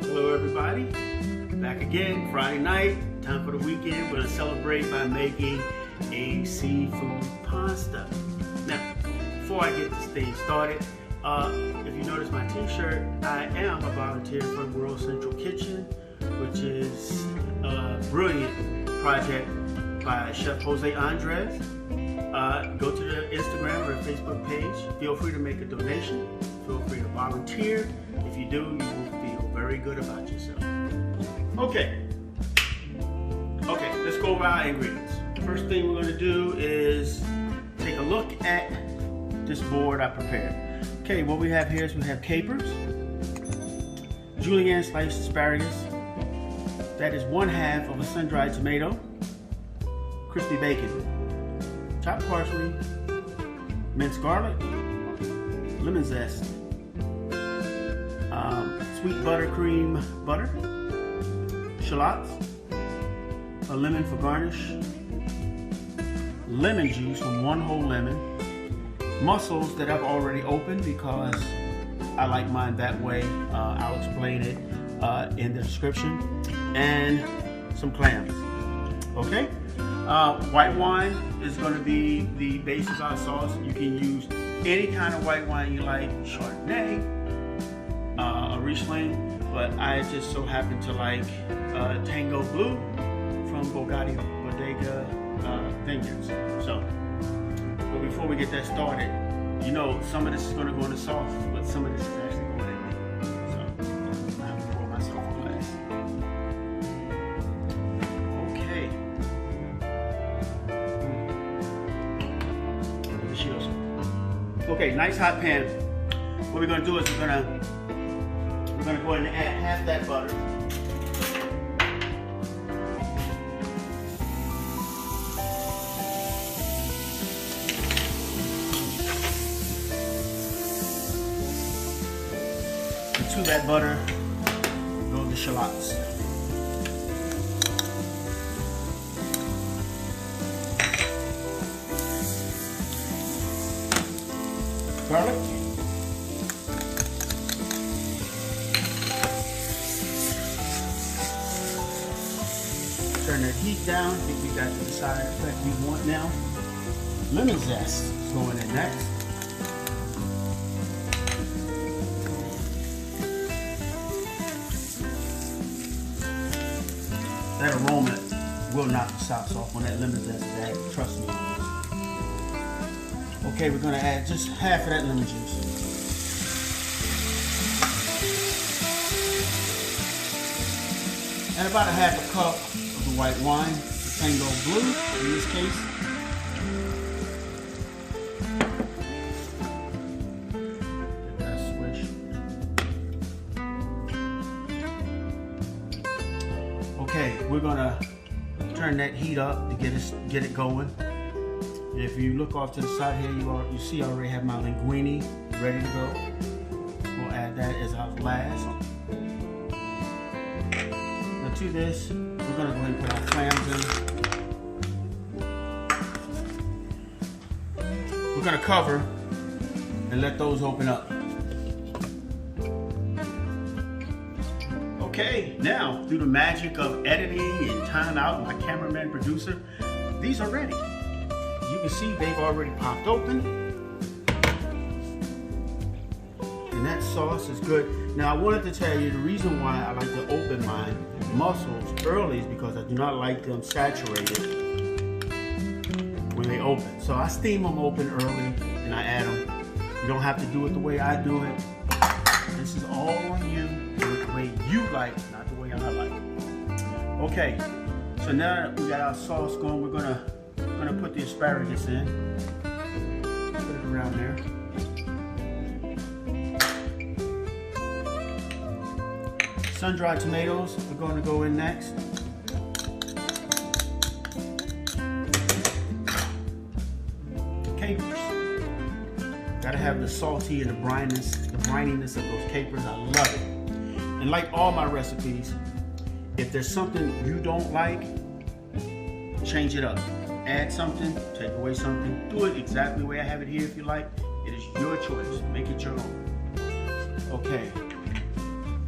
Hello everybody, back again, Friday night, time for the weekend. We're going to celebrate by making a seafood pasta. Now, before I get this thing started, if you notice my t-shirt, I am a volunteer for World Central Kitchen, which is a brilliant project by Chef Jose Andres. Go to the Instagram or Facebook page. Feel free to make a donation. Feel free to volunteer. If you do, you will feel very good about yourself. Okay, let's go over our ingredients. First thing we're going to do is take a look at this board I prepared. Okay, what we have here is we have capers, julienne sliced asparagus, that is 1/2 of a sun-dried tomato, crispy bacon, chopped parsley, minced garlic, lemon zest, sweet buttercream butter, shallots, a lemon for garnish, lemon juice from 1 whole lemon, mussels that I've already opened because I like mine that way. I'll explain it in the description, and some clams. Okay, white wine is going to be the base of our sauce. You can use any kind of white wine you like, Chardonnay, a Riesling, but I just so happen to like Tango Blue from Bodega Vineyards. So, but before we get that started, you know, some of this is going to go in the sauce, but some of this is actually going in me. So, I have to pour myself a glass. Okay. Cheers. Okay, nice hot pan. What we're going to do is we're going to go ahead and add half that butter. To that butter go the shallots. Garlic. Turn that heat down. I think we got the desired effect we want now. Lemon zest is going in next. That aroma will knock the socks off when that lemon zest is added. Trust me on this. Okay, we're going to add just half of that lemon juice. And about 1/2 cup of the white wine, the Tango Blue in this case. Get that swish. Okay, we're gonna turn that heat up to get it going. If you look off to the side here, you see I already have my linguine ready to go. We'll add that as our last. Now to this, we're gonna go ahead and put our clams in. We're gonna cover and let those open up. Okay, now through the magic of editing and time out, my cameraman producer, these are ready. You can see they've already popped open. And that sauce is good. Now I wanted to tell you the reason why I like to open my mussels early is because I do not like them saturated when they open. So I steam them open early and I add them. You don't have to do it the way I do it. This is all on you. The way you like, not the way I like. Okay, so now that we got our sauce going, we're gonna put the asparagus in. Put it around there. Sun-dried tomatoes are going to go in next. Capers. Gotta have the salty and the brininess of those capers. I love it. And like all my recipes, if there's something you don't like, change it up. Add something, take away something. Do it exactly the way I have it here if you like. It is your choice. Make it your own. Okay.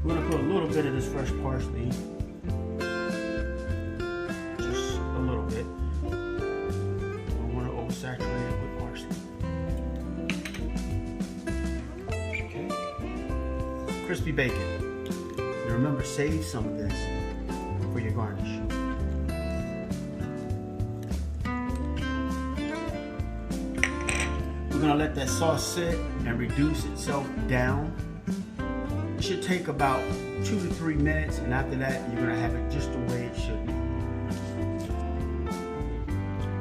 We're gonna put a little bit of this fresh parsley, just a little bit. Don't want to oversaturate it with parsley. Okay. Crispy bacon. And remember, save some of this for your garnish. We're gonna let that sauce sit and reduce itself down. It should take about 2 to 3 minutes, and after that, you're gonna have it just the way it should be.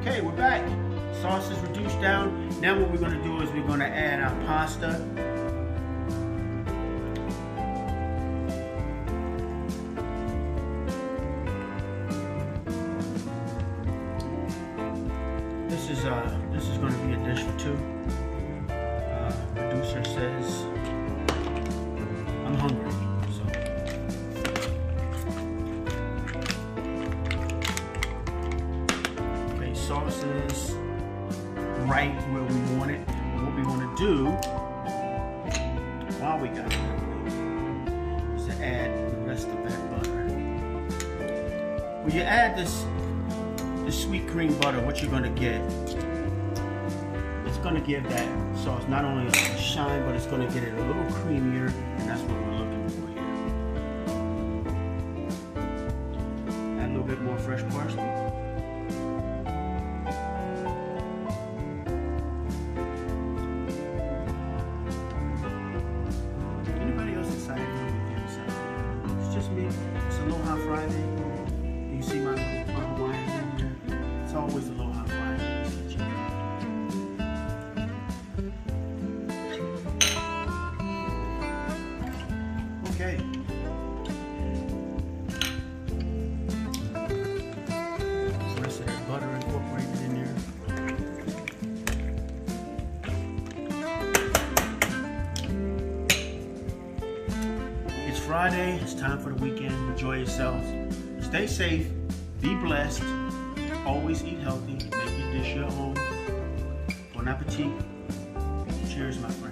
Okay, we're back. Sauce is reduced down. Now what we're gonna do is we're gonna add our pasta. This is going to be a dish for two. Producer says I'm hungry, so okay. Sauce is right where we want it. What we want to do while we got it is to add the rest of that butter. When you add this sweet cream butter, what you're going to get, it's going to give that sauce not only a shine, but it's going to get it a little creamier, and that's what we're looking for here. Add a little bit more fresh parsley. Anybody else excited for the weekend? It's just me. It's Aloha Friday. You see my Hawaiian in there. It's always Aloha Friday. Okay. The rest of that butter incorporated in there. It's Friday. It's time for the weekend. Enjoy yourselves. Stay safe. Be blessed. Always eat healthy. Make your dish your own. Bon appetit. Cheers, my friend.